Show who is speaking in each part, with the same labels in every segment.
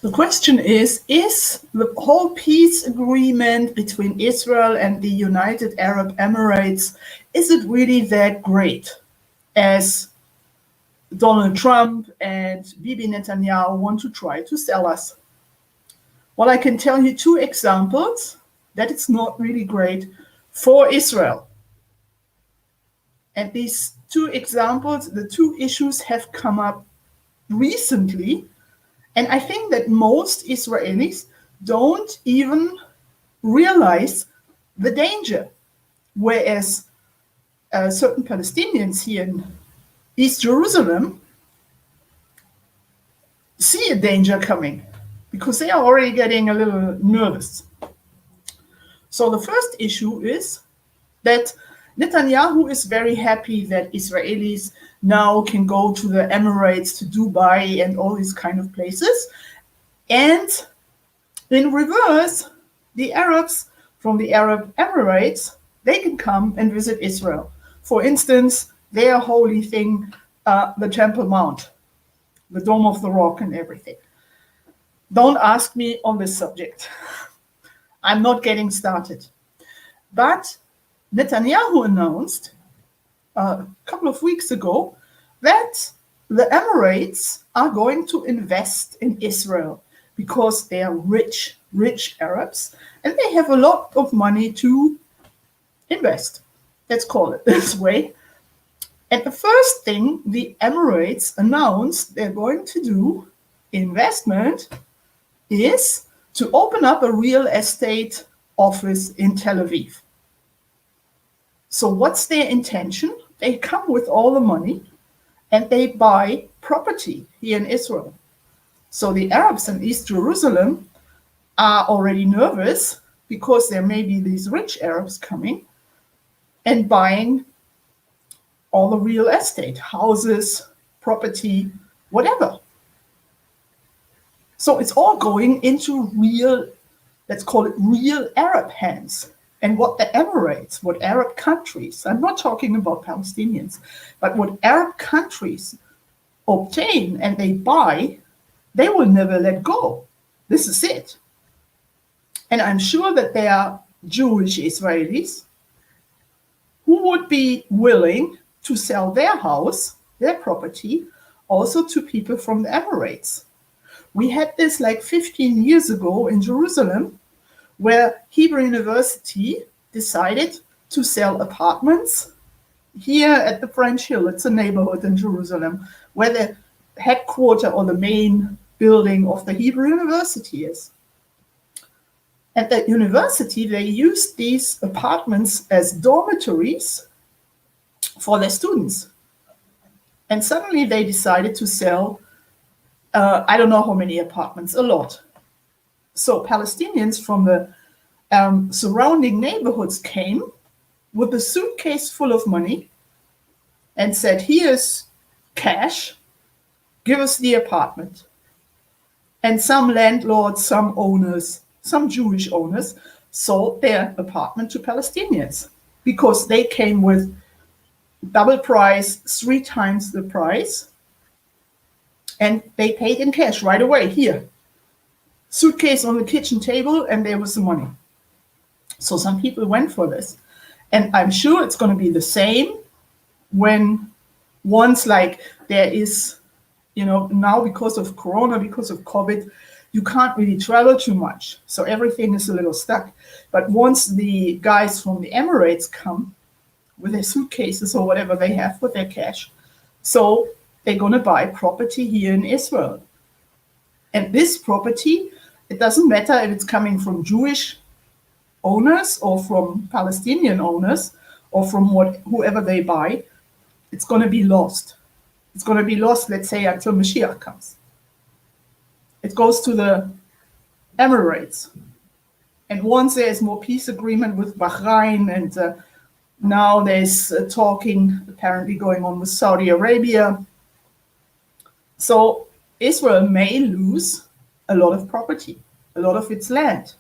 Speaker 1: The question is the whole peace agreement between Israel and the United Arab Emirates, is it really that great as Donald Trump and Bibi Netanyahu want to try to sell us? Well, I can tell you two examples that it's not really great for Israel. And these two examples, the two issues have come up recently. And I think that most Israelis don't even realize the danger. Whereas certain Palestinians here in East Jerusalem see a danger coming because they are already getting a little nervous. So the first issue is that Netanyahu is very happy that Israelis now can go to the Emirates, to Dubai and all these kind of places. And in reverse, the Arabs from the Arab Emirates, they can come and visit Israel. For instance, their holy thing, the Temple Mount, the Dome of the Rock and everything. Don't ask me on this subject. I'm not getting started. But Netanyahu announced a couple of weeks ago that the Emirates are going to invest in Israel because they are rich, rich Arabs, and they have a lot of money to invest. Let's call it this way. And the first thing the Emirates announced they're going to do, investment, is to open up a real estate office in Tel Aviv. So what's their intention? They come with all the money and they buy property here in Israel. So the Arabs in East Jerusalem are already nervous because there may be these rich Arabs coming and buying all the real estate, houses, property, whatever. So it's all going into real, let's call it real Arab hands. And what the Emirates, what Arab countries, I'm not talking about Palestinians, but what Arab countries obtain and they buy, they will never let go. This is it. And I'm sure that there are Jewish Israelis who would be willing to sell their house, their property, also to people from the Emirates. We had this like 15 years ago in Jerusalem, where Hebrew University decided to sell apartments here at the French Hill. It's a neighborhood in Jerusalem where the headquarters or the main building of the Hebrew University is. At that university, they used these apartments as dormitories for their students. And suddenly they decided to sell, I don't know how many apartments, a lot. So Palestinians from the surrounding neighborhoods came with a suitcase full of money and said, here's cash, give us the apartment. And some landlords, some owners, some Jewish owners sold their apartment to Palestinians because they came with double price, 3 times the price, and they paid in cash right away. Here, suitcase on the kitchen table, and there was the money. So some people went for this. And I'm sure it's going to be the same when once like there is, now because of Corona, because of COVID, you can't really travel too much. So everything is a little stuck. But once the guys from the Emirates come with their suitcases or whatever they have with their cash, so they're going to buy property here in Israel. And this property, it doesn't matter if it's coming from Jewish owners or from Palestinian owners or from whoever they buy, it's going to be lost. It's going to be lost, let's say, until Mashiach comes. It goes to the Emirates. And once there's more peace agreement with Bahrain, and now there's talking apparently going on with Saudi Arabia. So Israel may lose a lot of property, a lot of its land.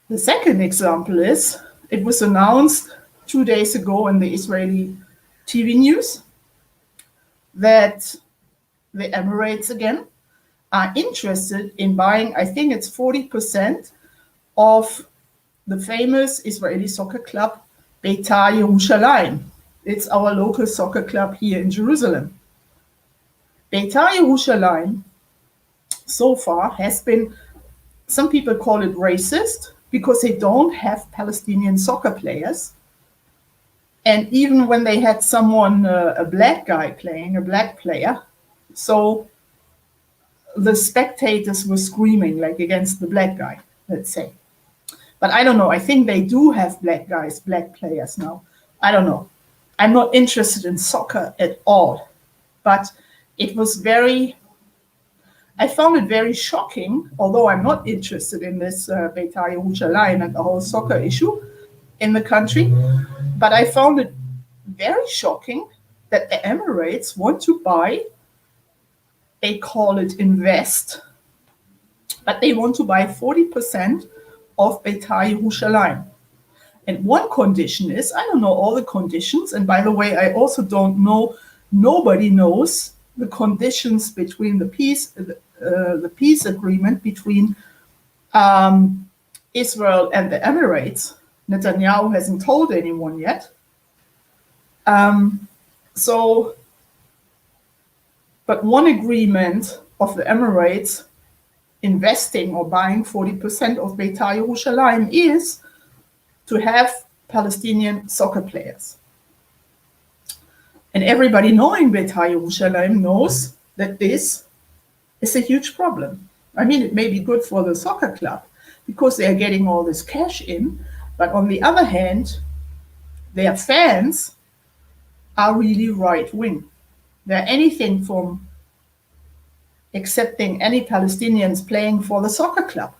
Speaker 1: The second example is, it was announced 2 days ago in the Israeli TV news that the Emirates again are interested in buying, I think it's 40% of the famous Israeli soccer club, Beitar Yerushalayim. It's our local soccer club here in Jerusalem. Beitar Yerushalayim so far has been, some people call it racist, because they don't have Palestinian soccer players. And even when they had someone, a black guy playing, a black player, so the spectators were screaming like against the black guy, let's say. But I don't know. I think they do have black guys, black players now. I don't know. I'm not interested in soccer at all. But it was I found it very shocking, although I'm not interested in this Beitar Yerushalayim and the whole soccer issue in the country. But I found it very shocking that the Emirates want to buy, they call it invest, but they want to buy 40% of Beitar Yerushalayim. And one condition is, I don't know all the conditions, and by the way, I also don't know, nobody knows the conditions between the peace agreement between Israel and the Emirates. Netanyahu hasn't told anyone yet. But one agreement of the Emirates investing or buying 40% of Beitar Yerushalayim is to have Palestinian soccer players. And everybody knowing Beitar Yerushalayim knows that this is a huge problem. I mean, it may be good for the soccer club because they are getting all this cash in, but on the other hand, their fans are really right-wing. They're anything from accepting any Palestinians playing for the soccer club.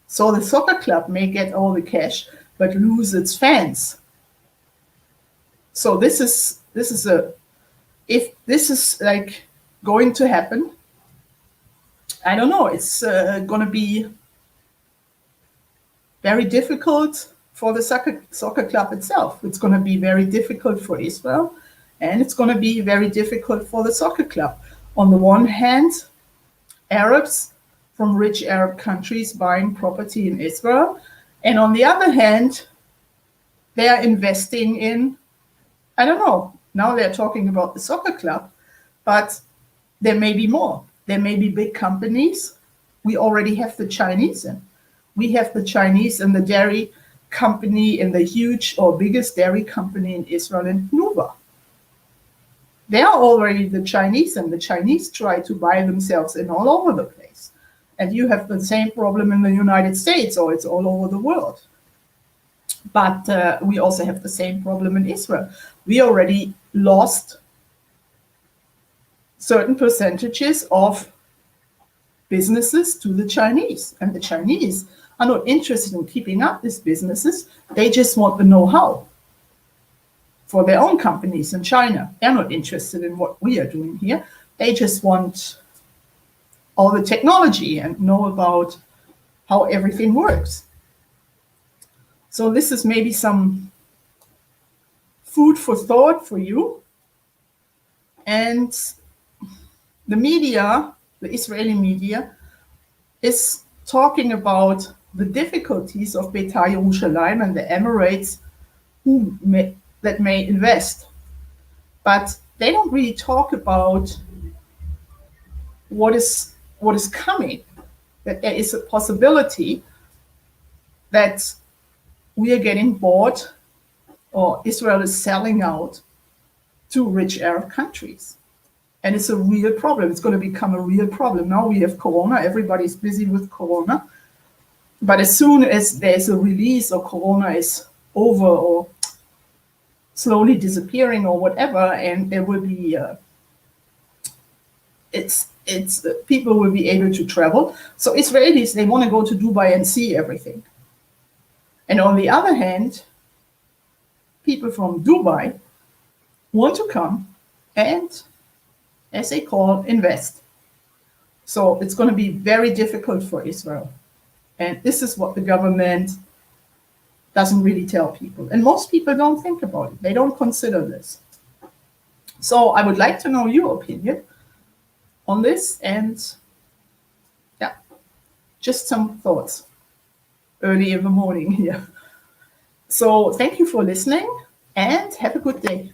Speaker 1: So the soccer club may get all the cash, but lose its fans. So if this is like going to happen, I don't know, it's going to be very difficult for the soccer club itself. It's going to be very difficult for Israel, and it's going to be very difficult for the soccer club. On the one hand, Arabs from rich Arab countries buying property in Israel, and on the other hand, they are investing in, I don't know, now they're talking about the soccer club, but there may be more. There may be big companies. We already have the Chinese, and we have the Chinese and the dairy company and the huge or biggest dairy company in Israel, in Nuva. They are already the Chinese, and the Chinese try to buy themselves in all over the place. And you have the same problem in the United States, or it's all over the world. But we also have the same problem in Israel. We already lost certain percentages of businesses to the Chinese. And the Chinese are not interested in keeping up these businesses. They just want the know-how for their own companies in China. They're not interested in what we are doing here. They just want all the technology and know about how everything works. So this is maybe some food for thought for you. And the media, the Israeli media, is talking about the difficulties of Beitar Yerushalayim and the Emirates that may invest. But they don't really talk about what is coming, that there is a possibility that we are getting bought, or Israel is selling out to rich Arab countries. And it's a real problem. It's going to become a real problem. Now we have Corona. Everybody's busy with Corona. But as soon as there's a release, or Corona is over or slowly disappearing or whatever, and there will be, people will be able to travel. So Israelis, they want to go to Dubai and see everything. And on the other hand, people from Dubai want to come and, as they call, invest. So it's going to be very difficult for Israel. And this is what the government doesn't really tell people. And most people don't think about it. They don't consider this. So I would like to know your opinion on this. And Just some thoughts early in the morning here. So thank you for listening and have a good day.